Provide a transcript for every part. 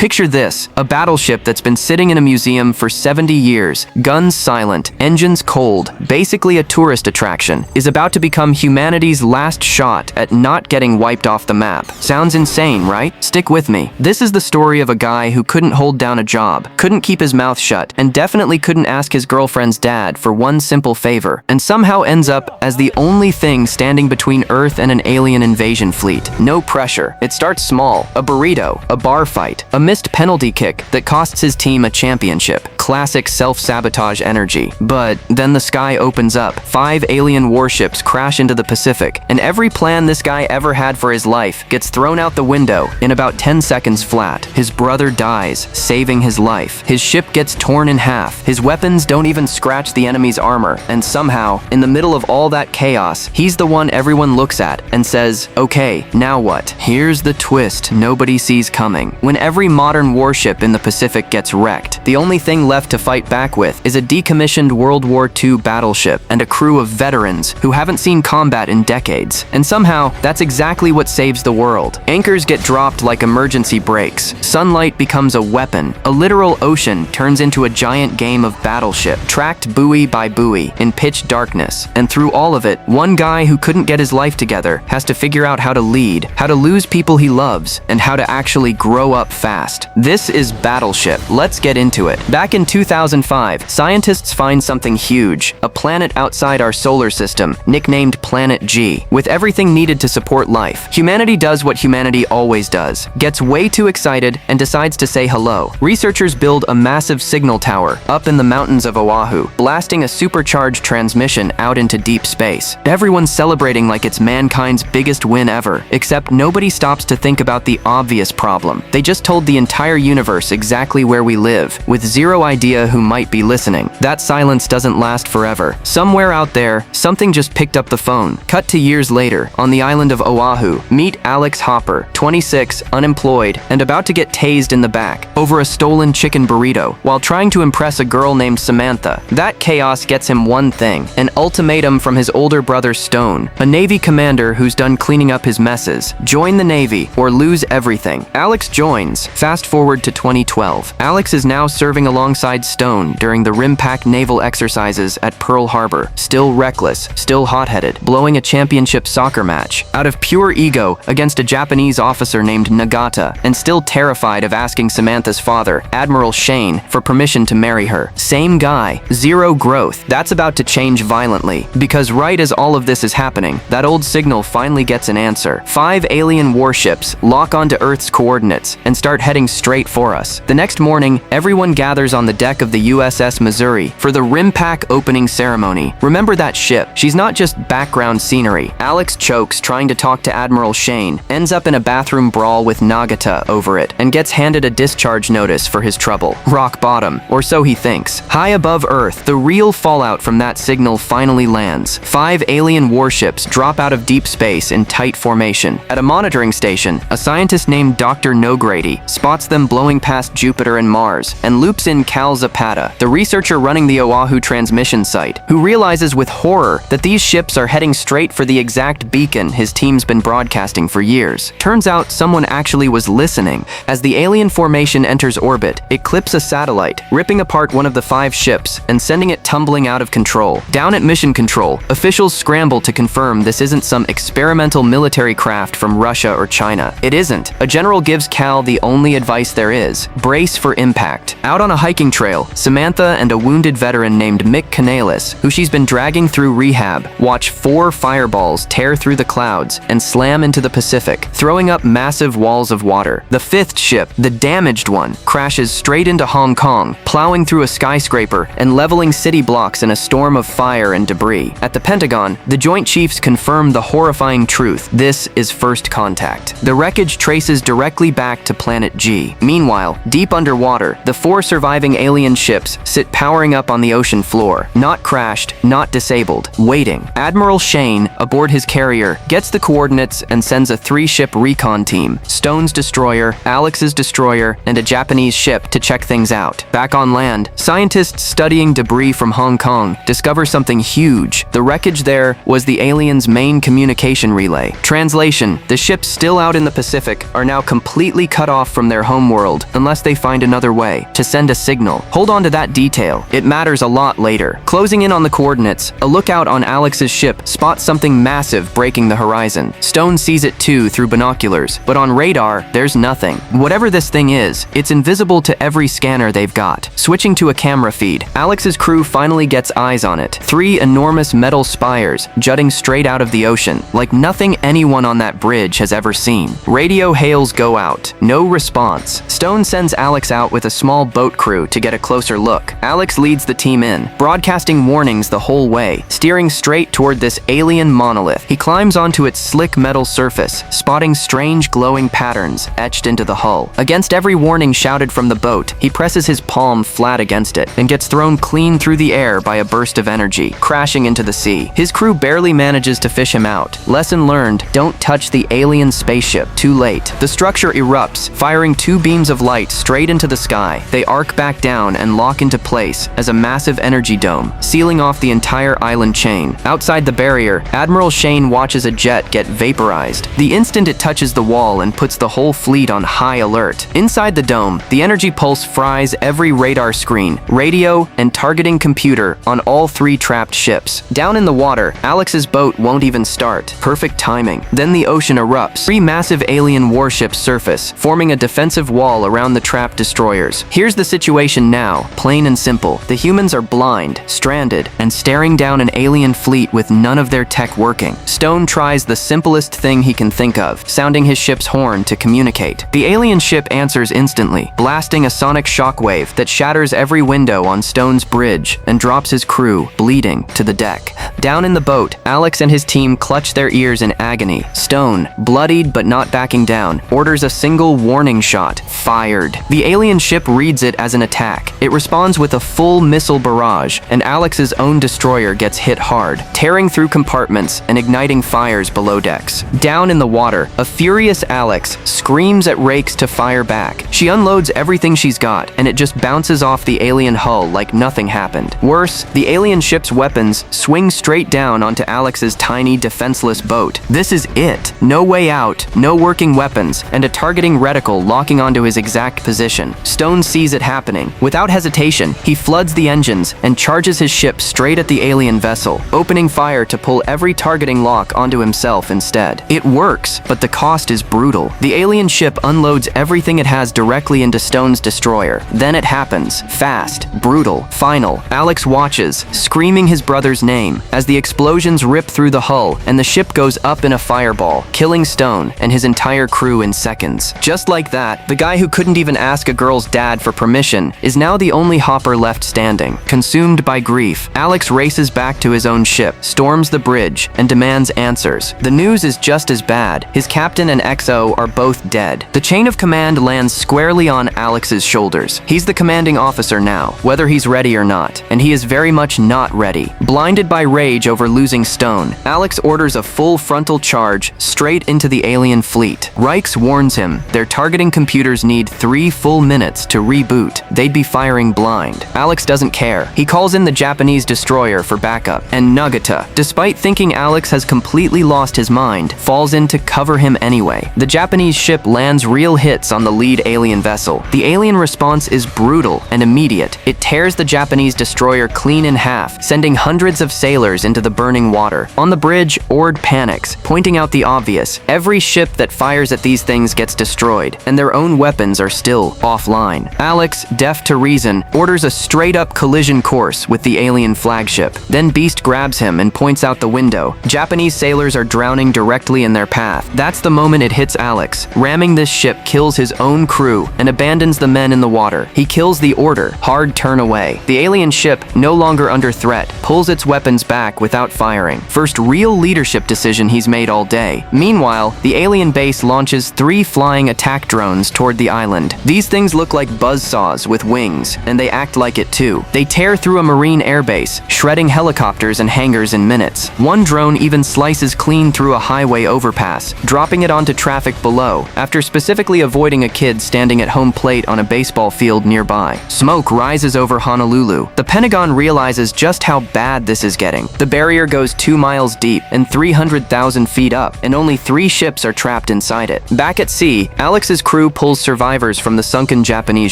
Picture this, a battleship that's been sitting in a museum for 70 years, guns silent, engines cold, basically a tourist attraction, is about to become humanity's last shot at not getting wiped off the map. Sounds insane, right? Stick with me. This is the story of a guy who couldn't hold down a job, couldn't keep his mouth shut, and definitely couldn't ask his girlfriend's dad for one simple favor, and somehow ends up as the only thing standing between Earth and an alien invasion fleet. No pressure. It starts small, a burrito, a bar fight, a missed penalty kick that costs his team a championship. Classic self-sabotage energy. But then the sky opens up, 5 alien warships crash into the Pacific, and every plan this guy ever had for his life gets thrown out the window in about 10 seconds flat. His brother dies, saving his life. His ship gets torn in half. His weapons don't even scratch the enemy's armor, and somehow, in the middle of all that chaos, he's the one everyone looks at and says, "Okay, now what?" Here's the twist nobody sees coming. When every modern warship in the Pacific gets wrecked, the only thing left to fight back with is a decommissioned World War II battleship and a crew of veterans who haven't seen combat in decades. And somehow, that's exactly what saves the world. Anchors get dropped like emergency brakes. Sunlight becomes a weapon. A literal ocean turns into a giant game of Battleship, tracked buoy by buoy in pitch darkness. And through all of it, one guy who couldn't get his life together has to figure out how to lead, how to lose people he loves, and how to actually grow up fast. This is Battleship. Let's get into it. Back in 2005, scientists find something huge, a planet outside our solar system, nicknamed Planet G, with everything needed to support life. Humanity does what humanity always does, gets way too excited and decides to say hello. Researchers build a massive signal tower up in the mountains of Oahu, blasting a supercharged transmission out into deep space. Everyone's celebrating like it's mankind's biggest win ever, except nobody stops to think about the obvious problem. They just told the entire universe exactly where we live, with zero idea who might be listening. That silence doesn't last forever. Somewhere out there, something just picked up the phone. Cut to years later, on the island of Oahu, meet Alex Hopper, 26, unemployed, and about to get tased in the back over a stolen chicken burrito while trying to impress a girl named Samantha. That chaos gets him one thing, an ultimatum from his older brother Stone, a Navy commander who's done cleaning up his messes. Join the Navy or lose everything. Alex joins. Fast forward to 2012. Alex is now serving alongside Stone during the RIMPAC naval exercises at Pearl Harbor. Still reckless, still hot-headed, blowing a championship soccer match out of pure ego against a Japanese officer named Nagata, and still terrified of asking Samantha's father, Admiral Shane, for permission to marry her. Same guy, zero growth. That's about to change violently, because right as all of this is happening, that old signal finally gets an answer. 5 alien warships lock onto Earth's coordinates and start heading straight for us. The next morning, everyone gathers on the deck of the USS Missouri for the RIMPAC opening ceremony. Remember that ship? She's not just background scenery. Alex chokes trying to talk to Admiral Shane, ends up in a bathroom brawl with Nagata over it, and gets handed a discharge notice for his trouble. Rock bottom, or so he thinks. High above Earth, the real fallout from that signal finally lands. 5 alien warships drop out of deep space in tight formation. At a monitoring station, a scientist named Dr. Nogrady spots them blowing past Jupiter and Mars, and loops in Cal Zapata, the researcher running the Oahu transmission site, who realizes with horror that these ships are heading straight for the exact beacon his team's been broadcasting for years. Turns out someone actually was listening. As the alien formation enters orbit, it clips a satellite, ripping apart one of the 5 ships and sending it tumbling out of control. Down at Mission Control, officials scramble to confirm this isn't some experimental military craft from Russia or China. It isn't. A general gives Cal the only advice there is: brace for impact. Out on a hiking trail, Samantha and a wounded veteran named Mick Canales, who she's been dragging through rehab, watch 4 fireballs tear through the clouds and slam into the Pacific, throwing up massive walls of water. The 5th ship, the damaged one, crashes straight into Hong Kong, plowing through a skyscraper and leveling city blocks in a storm of fire and debris. At the Pentagon, the Joint Chiefs confirm the horrifying truth: this is first contact. The wreckage traces directly back to Planet G. Meanwhile, deep underwater, the 4 surviving remaining alien ships sit powering up on the ocean floor, not crashed, not disabled, waiting. Admiral Shane, aboard his carrier, gets the coordinates and sends a 3-ship recon team, Stone's destroyer, Alex's destroyer, and a Japanese ship to check things out. Back on land, scientists studying debris from Hong Kong discover something huge. The wreckage there was the aliens' main communication relay. Translation: the ships still out in the Pacific are now completely cut off from their homeworld unless they find another way to send a signal. Hold on to that detail. It matters a lot later. Closing in on the coordinates, a lookout on Alex's ship spots something massive breaking the horizon. Stone sees it too through binoculars, but on radar, there's nothing. Whatever this thing is, it's invisible to every scanner they've got. Switching to a camera feed, Alex's crew finally gets eyes on it. 3 enormous metal spires jutting straight out of the ocean, like nothing anyone on that bridge has ever seen. Radio hails go out. No response. Stone sends Alex out with a small boat crew to get a closer look. Alex leads the team in, broadcasting warnings the whole way, steering straight toward this alien monolith. He climbs onto its slick metal surface, spotting strange glowing patterns etched into the hull. Against every warning shouted from the boat, he presses his palm flat against it and gets thrown clean through the air by a burst of energy, crashing into the sea. His crew barely manages to fish him out. Lesson learned: don't touch the alien spaceship. Too late. The structure erupts, firing 2 beams of light straight into the sky. They arc back down and lock into place as a massive energy dome, sealing off the entire island chain. Outside the barrier, Admiral Shane watches a jet get vaporized. The instant it touches the wall and puts the whole fleet on high alert. Inside the dome, the energy pulse fries every radar screen, radio, and targeting computer on all 3 trapped ships. Down in the water, Alex's boat won't even start. Perfect timing. Then the ocean erupts. 3 massive alien warships surface, forming a defensive wall around the trapped destroyers. Here's the situation now, plain and simple. The humans are blind, stranded, and staring down an alien fleet with none of their tech working. Stone tries the simplest thing he can think of, sounding his ship's horn to communicate. The alien ship answers instantly, blasting a sonic shockwave that shatters every window on Stone's bridge and drops his crew, bleeding, to the deck. Down in the boat, Alex and his team clutch their ears in agony. Stone, bloodied but not backing down, orders a single warning shot. Fired. The alien ship reads it as an attack. It responds with a full missile barrage, and Alex's own destroyer gets hit hard, tearing through compartments and igniting fires below decks. Down in the water, a furious Alex screams at rakes to fire back. She unloads everything she's got, and it just bounces off the alien hull like nothing happened. Worse, the alien ship's weapons swing straight down onto Alex's tiny, defenseless boat. This is it. No way out, no working weapons, and a targeting reticle locking onto his exact position. Stone sees it happening. Without hesitation, he floods the engines and charges his ship straight at the alien vessel, opening fire to pull every targeting lock onto himself instead. It works, but the cost is brutal. The alien ship unloads everything it has directly into Stone's destroyer. Then it happens. Fast, brutal, final. Alex watches, screaming his brother's name, as the explosions rip through the hull and the ship goes up in a fireball, killing Stone and his entire crew in seconds. Just like that, the guy who couldn't even ask a girl's dad for permission is now the only hopper left standing. Consumed by grief, Alex races back to his own ship, storms the bridge, and demands answers. The news is just as bad. His captain and XO are both dead. The chain of command lands squarely on Alex's shoulders. He's the commanding officer now, whether he's ready or not, and he is very much not ready. Blinded by rage over losing Stone, Alex orders a full frontal charge straight into the alien fleet. Reichs warns him their targeting computers need 3 full minutes to reboot. They'd be firing blind. Alex doesn't care. He calls in the Japanese destroyer for backup, and Nagata, despite thinking Alex has completely lost his mind, falls in to cover him anyway. The Japanese ship lands real hits on the lead alien vessel. The alien response is brutal and immediate. It tears the Japanese destroyer clean in half, sending hundreds of sailors into the burning water. On the bridge, Ord panics, pointing out the obvious. Every ship that fires at these things gets destroyed, and their own weapons are still offline. Alex, deaf to reason, orders a straight-up collision course with the alien flagship. Then Beast grabs him and points out the window. Japanese sailors are drowning directly in their path. That's the moment it hits Alex. Ramming this ship kills his own crew and abandons the men in the water. He kills the order. Hard turn away. The alien ship, no longer under threat, pulls its weapons back without firing. First real leadership decision he's made all day. Meanwhile, the alien base launches 3 flying attack drones toward the island. These things look like buzzsaws with wings, and they act like it too. They tear through a marine airbase, shredding helicopters and hangars in minutes. One drone even slices clean through a highway overpass, dropping it onto traffic below, after specifically avoiding a kid standing at home plate on a baseball field nearby. Smoke rises over Honolulu. The Pentagon realizes just how bad this is getting. The barrier goes 2 miles deep and 300,000 feet up, and only 3 ships are trapped inside it. Back at sea, Alex's crew pulls survivors from the sunken Japanese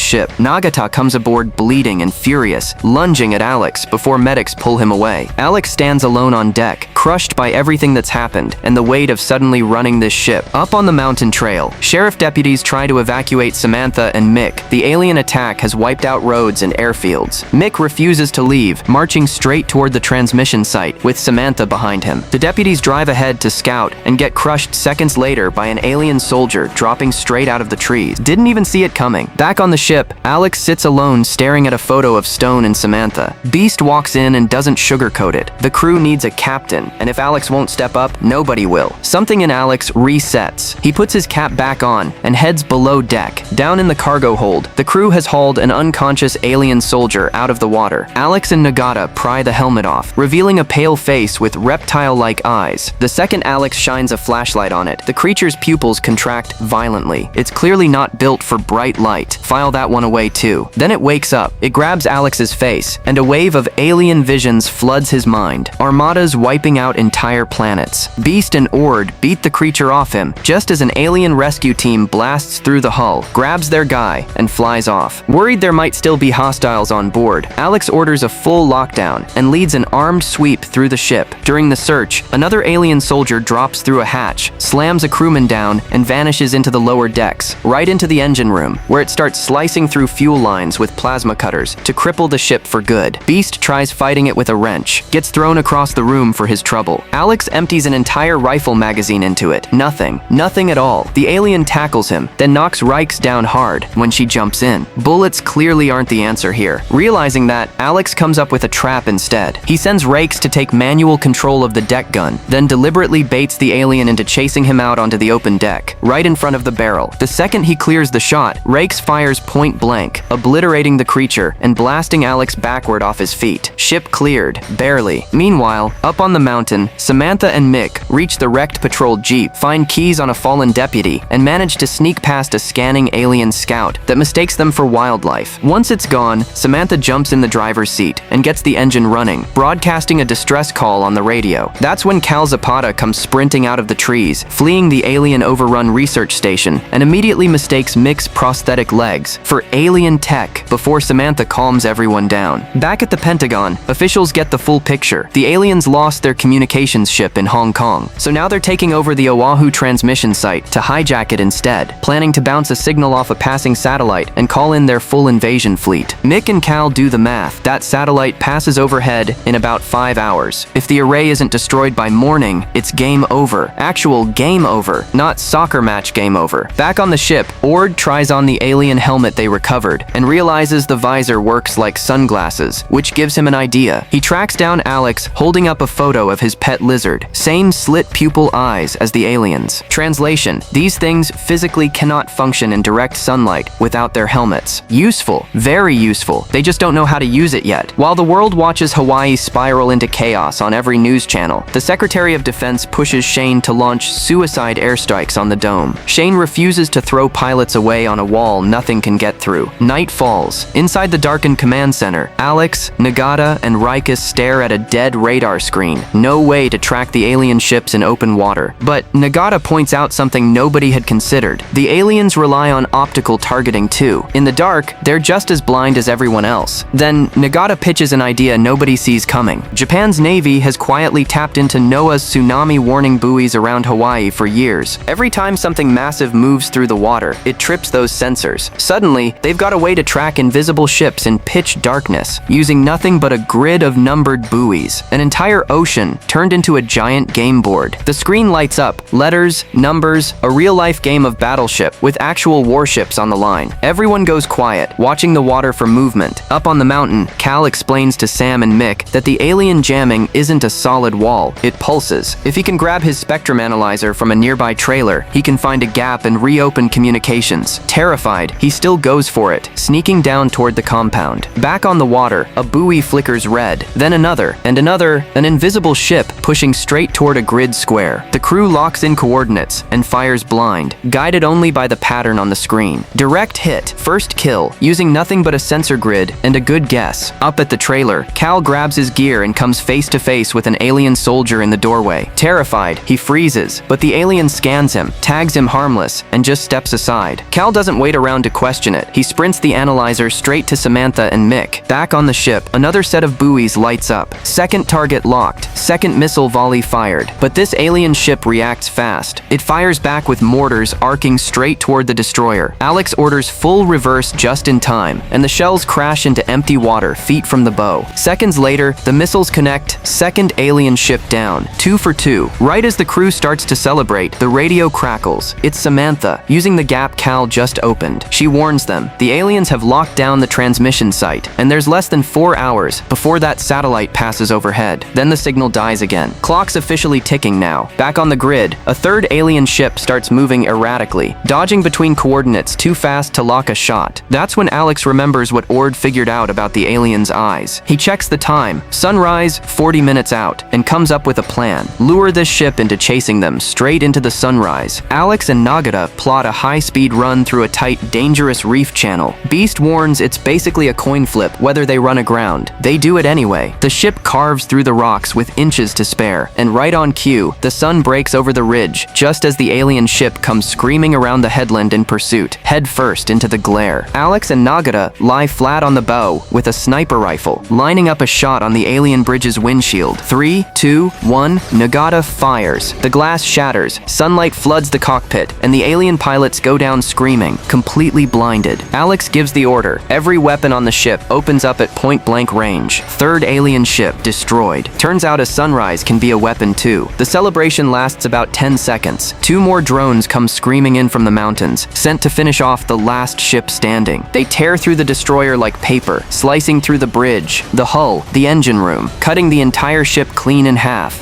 ship. Nagata comes aboard bleeding and furious, lunging at Alex before medics pull him away. Alex stands alone on deck, crushed by everything that's happened and the weight of suddenly running this ship. Up on the mountain trail, sheriff deputies try to evacuate Samantha and Mick. The alien attack has wiped out roads and airfields. Mick refuses to leave, marching straight toward the transmission site, with Samantha behind him. The deputies drive ahead to scout and get crushed seconds later by an alien soldier dropping straight out of the trees. Didn't even see it coming. Back on the ship, Alex sits alone staring at a photo of Stone and Samantha. Beast walks in and doesn't sugarcoat it. The crew needs a captain, and if Alex won't step up, nobody will. Something in Alex resets. He puts his cap back on and heads below deck. Down in the cargo hold, the crew has hauled an unconscious alien soldier out of the water. Alex and Nagata pry the helmet off, revealing a pale face with reptile-like eyes. The second Alex shines a flashlight on it, the creature's pupils contract violently. It's clearly not built for bright light. File that one away too. Then it wakes up. It grabs Alex's face, and a wave of alien visions floods his mind. Armadas wiping out entire planets. Beast and Ord beat the creature off him, just as an alien rescue team blasts through the hull, grabs their guy, and flies off. Worried there might still be hostiles on board, Alex orders a full lockdown and leads an armed sweep through the ship. During the search, another alien soldier drops through a hatch, slams a crewman down, and vanishes into the lower decks, right into the engine room, where it starts slicing through fuel lines with plasma cutters to cripple the ship for good. Beast tries fighting it with a wrench, gets thrown across the room for his trouble. Alex empties an entire rifle magazine into it. Nothing at all. The alien tackles him, then knocks Rikes down hard when she jumps in. Bullets clearly aren't the answer here. Realizing that, Alex comes up with a trap instead. He sends Rakes to take manual control of the deck gun, then deliberately baits the alien into chasing him out onto the open deck, right in front of the barrel. The second he clears the shot, Rakes fires point blank, obliterating the creature and blasting Alex backward off his feet. Ship cleared, barely. Meanwhile, up on the mountain, Samantha and Mick reach the wrecked patrol jeep, find keys on a fallen deputy, and manage to sneak past a scanning alien scout that mistakes them for wildlife. Once it's gone, Samantha jumps in the driver's seat and gets the engine running, broadcasting a distress call on the radio. That's when Cal Zapata comes sprinting out of the trees, fleeing the alien overrun research station, and immediately mistakes Mick's prosthetic legs for alien tech before Samantha calms everyone down. Back at the Pentagon, officials get the full picture. The aliens lost their communications ship in Hong Kong, so now they're taking over the Oahu transmission site to hijack it instead, planning to bounce a signal off a passing satellite and call in their full invasion fleet. Mick and Cal do the math. That satellite passes overhead in about 5 hours. If the array isn't destroyed by morning, it's game over. Actual game over, not soccer match game over. Back on the ship, Ord tries on the alien helmet they recovered and realizes the visor works like sunglasses, which gives him an idea. He tracks down Alex holding up a photo of his pet lizard. Same slit pupil eyes as the aliens. Translation: these things physically cannot function in direct sunlight without their helmets. Useful, very useful. They just don't know how to use it yet. While the world watches Hawaii spiral into chaos on every news channel, the Secretary of Defense pushes Shane to launch suicide airstrikes on the dome. Shane refuses to throw pilots away on a wall nothing can get through. Night falls. Inside the darkened command center, Alex, Nagata, and Rikus stare at a dead radar screen. No way to track the alien ships in open water. But Nagata points out something nobody had considered. The aliens rely on optical targeting too. In the dark, they're just as blind as everyone else. Then Nagata pitches an idea nobody sees coming. Japan's Navy has quietly tapped into NOAA's tsunami warning buoys around Hawaii for years. Every time something massive moves through the water, it trips those sensors. Suddenly, they've got a way to track invisible ships in pitch darkness, using nothing but a grid of numbered buoys. An entire ocean mountain, turned into a giant game board. The screen lights up, letters, numbers, a real-life game of Battleship with actual warships on the line. Everyone goes quiet, watching the water for movement. Up on the mountain, Cal explains to Sam and Mick that the alien jamming isn't a solid wall, it pulses. If he can grab his spectrum analyzer from a nearby trailer, he can find a gap and reopen communications. Terrified, he still goes for it, sneaking down toward the compound. Back on the water, a buoy flickers red, then another, and another, an invisible ship pushing straight toward a grid square. The crew locks in coordinates and fires blind, guided only by the pattern on the screen. Direct hit, first kill, using nothing but a sensor grid and a good guess. Up at the trailer, Cal grabs his gear and comes face to face with an alien soldier in the doorway. Terrified, he freezes, but the alien scans him, tags him harmless, and just steps aside. Cal doesn't wait around to question it. He sprints the analyzer straight to Samantha and Mick. Back on the ship, another set of buoys lights up. Second target locked, second missile volley fired. But this alien ship reacts fast. It fires back with mortars arcing straight toward the destroyer. Alex orders full reverse just in time, and the shells crash into empty water feet from the bow. Seconds later, the missiles connect, second alien ship down. 2 for 2. Right as the crew starts to celebrate, the radio crackles. It's Samantha, using the gap Cal just opened. She warns them, the aliens have locked down the transmission site, and there's less than 4 hours before that satellite passes overhead. Then the signal dies again. Clock's officially ticking now. Back on the grid, a third alien ship starts moving erratically, dodging between coordinates too fast to lock a shot. That's when Alex remembers what Ord figured out about the alien's eyes. He checks the time, sunrise 40 minutes out, and comes up with a plan. Lure this ship into chasing them straight into the sunrise. Alex and Nagata plot a high-speed run through a tight, dangerous reef channel. Beast warns it's basically a coin flip whether they run aground. They do it anyway. The ship carves through the rocks with inches to spare, and right on cue, the sun breaks over the ridge, just as the alien ship comes screaming around the headland in pursuit, head first into the glare. Alex and Nagata lie flat on the bow with a sniper rifle, lining up a shot on the alien bridge's windshield. 3, 2, 1, Nagata fires. The glass shatters, sunlight floods the cockpit, and the alien pilots go down screaming, completely blinded. Alex gives the order. Every weapon on the ship opens up at point-blank range. Third alien ship destroyed. Turns out a sunrise can be a weapon too. The celebration lasts about 10 seconds. 2 more drones come screaming in from the mountains, sent to finish off the last ship standing. They tear through the destroyer like paper, slicing through the bridge, the hull, the engine room, cutting the entire ship clean in half.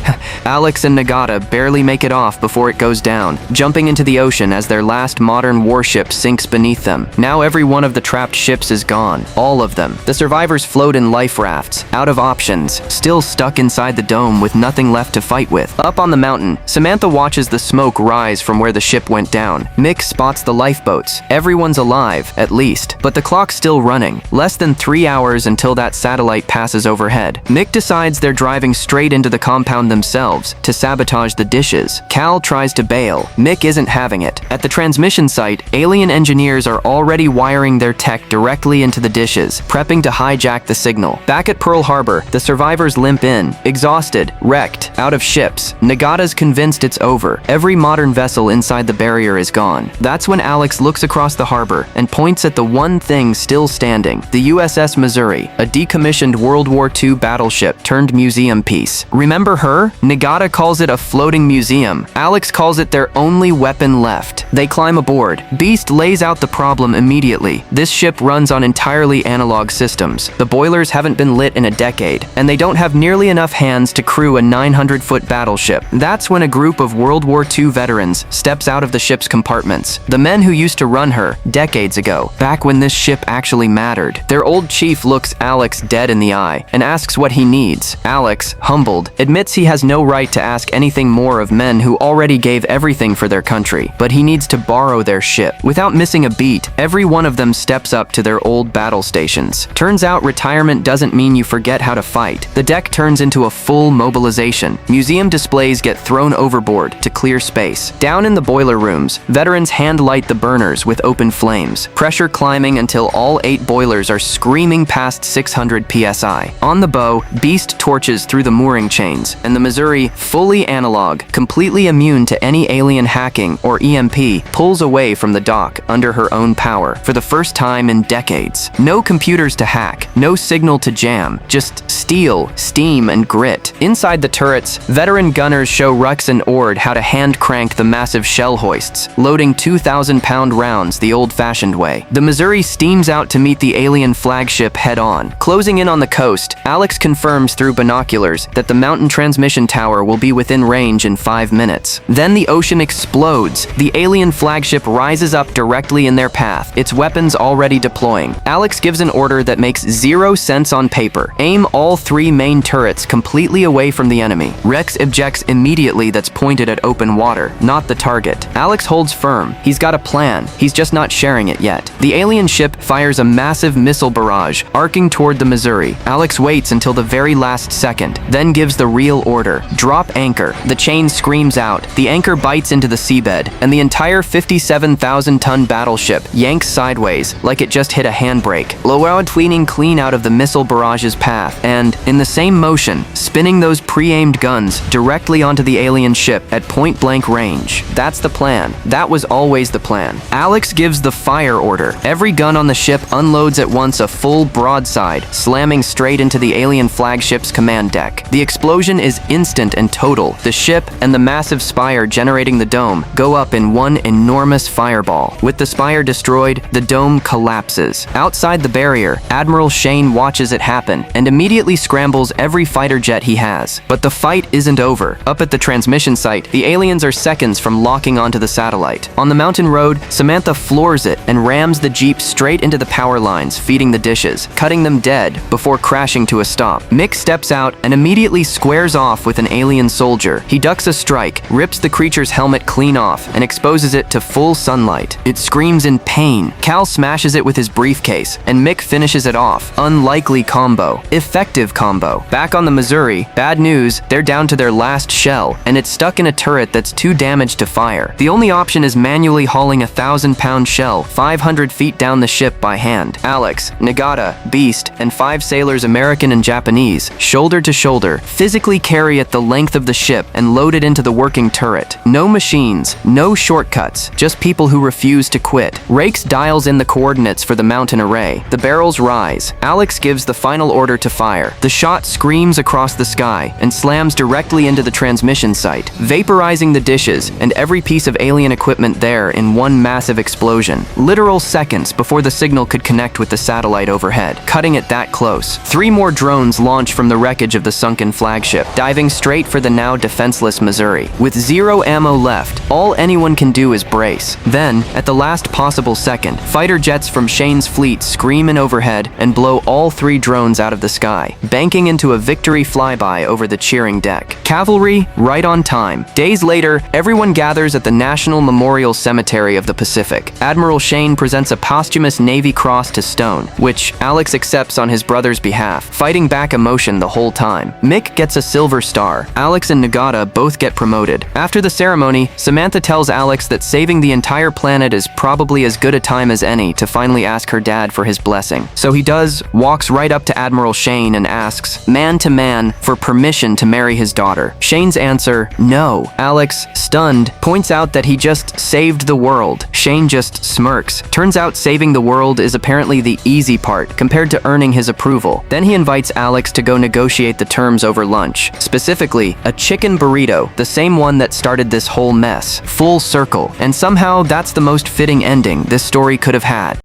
Alex and Nagata barely make it off before it goes down, jumping into the ocean as their last modern warship sinks beneath them. Now every one of the trapped ships is gone. All of them. The survivors float in life rafts, out of options, still stuck inside the dome with nothing left to fight with. Up on the mountain, Samantha watches the smoke rise from where the ship went down. Mick spots the lifeboats. Everyone's alive, at least, but the clock's still running. Less than 3 hours until that satellite passes overhead. Mick decides they're driving straight into the compound themselves to sabotage the dishes. Cal tries to bail. Mick isn't having it. At the transmission site, alien engineers are already wiring their tech directly into the dishes, prepping to hijack the signal. Back at Pearl Harbor, the survivors limp in, exhausted, wrecked, out of ships. Nagata's convinced it's over. Every modern vessel inside the barrier is gone. That's when Alex looks across the harbor and points at the one thing still standing, the USS Missouri, a decommissioned World War II battleship turned museum piece. Remember her? Nagata calls it a floating museum. Alex calls it their only weapon left. They climb aboard. Beast lays out the problem immediately. This ship runs on entirely analog systems. The boilers haven't been lit in a decade, and they don't have nearly enough hands to crew a 900-foot battleship. That's when a group of World War II veterans steps out of the ship's compartments. The men who used to run her decades ago, back when this ship actually mattered. Their old chief looks Alex dead in the eye and asks what he needs. Alex, humbled, admits he has no right to ask anything more of men who already gave everything for their country, but he needs to borrow their ship. Without missing a beat, every one of them steps up to their old battle stations. Turns out retirement doesn't mean you forget how to fight. The deck turns into a full mobilization. Museum displays get thrown overboard to clear space. Down in the boiler rooms, veterans hand light the burners with open flames, pressure climbing until all 8 boilers are screaming past 600 psi. On the bow, Beast torches through the mooring chains, and the Missouri, fully analog, completely immune to any alien hacking or EMP, pulls away from the dock under her own power for the first time in decades. No computers to hack, no signal to jam, just steel steel, steam, and grit. Inside the turrets, veteran gunners show Rux and Ord how to hand crank the massive shell hoists, loading 2,000-pound rounds the old-fashioned way. The Missouri steams out to meet the alien flagship head-on. Closing in on the coast, Alex confirms through binoculars that the mountain transmission tower will be within range in 5 minutes. Then the ocean explodes. The alien flagship rises up directly in their path, its weapons already deploying. Alex gives an order that makes 0 sense on paper. Aim all 3 main turrets completely away from the enemy. Rex objects immediately that's pointed at open water, not the target. Alex holds firm. He's got a plan. He's just not sharing it yet. The alien ship fires a massive missile barrage, arcing toward the Missouri. Alex waits until the very last second, then gives the real order. Drop anchor. The chain screams out. The anchor bites into the seabed, and the entire 57,000-ton battleship yanks sideways like it just hit a handbrake, lowered tweening clean out of the missile barrage's path, and, in the same motion, spinning those pre-aimed guns directly onto the alien ship at point-blank range. That's the plan. That was always the plan. Alex gives the fire order. Every gun on the ship unloads at once a full broadside, slamming straight into the alien flagship's command deck. The explosion is instant and total. The ship and the massive spire generating the dome go up in one enormous fireball. With the spire destroyed, the dome collapses. Outside the barrier, Admiral Shane watches it happen and immediately scrambles every fighter jet he has. But the fight isn't over. Up at the transmission site, the aliens are seconds from locking onto the satellite. On the mountain road, Samantha floors it and rams the Jeep straight into the power lines feeding the dishes, cutting them dead before crashing to a stop. Mick steps out and immediately squares off with an alien soldier. He ducks a strike, rips the creature's helmet clean off, and exposes it to full sunlight. It screams in pain. Cal smashes it with his briefcase, and Mick finishes it off. Unlikely combo. Effective combo. Back on the Missouri, bad news, they're down to their last shell, and it's stuck in a turret that's too damaged to fire. The only option is manually hauling a 1,000-pound shell 500 feet down the ship by hand. Alex, Nagata, Beast, and 5 sailors, American and Japanese, shoulder to shoulder, physically carry it the length of the ship and load it into the working turret. No machines, no shortcuts, just people who refuse to quit. Rakes dials in the coordinates for the mountain array. The barrels rise. Alex gives the final order to fire. The shot screams across the sky and slams directly into the transmission site, vaporizing the dishes and every piece of alien equipment there in one massive explosion. Literal seconds before the signal could connect with the satellite overhead, cutting it that close. 3 more drones launch from the wreckage of the sunken flagship, diving straight for the now defenseless Missouri. With 0 ammo left, all anyone can do is brace. Then, at the last possible second, fighter jets from Shane's fleet scream in overhead and blow all 3 drones out of the sky, banking into a victory flyby over the cheering deck. Cavalry, right on time. Days later, everyone gathers at the National Memorial Cemetery of the Pacific. Admiral Shane presents a posthumous Navy Cross to Stone, which Alex accepts on his brother's behalf, fighting back emotion the whole time. Mick gets a Silver Star. Alex and Nagata both get promoted. After the ceremony, Samantha tells Alex that saving the entire planet is probably as good a time as any to finally ask her dad for his blessing. So he does, walks right up to Admiral Shane and asks, man to man, for permission to marry his daughter. Shane's answer, no. Alex, stunned, points out that he just saved the world. Shane just smirks. Turns out saving the world is apparently the easy part compared to earning his approval. Then he invites Alex to go negotiate the terms over lunch. Specifically, a chicken burrito, the same one that started this whole mess. Full circle. And somehow that's the most fitting ending this story could have had.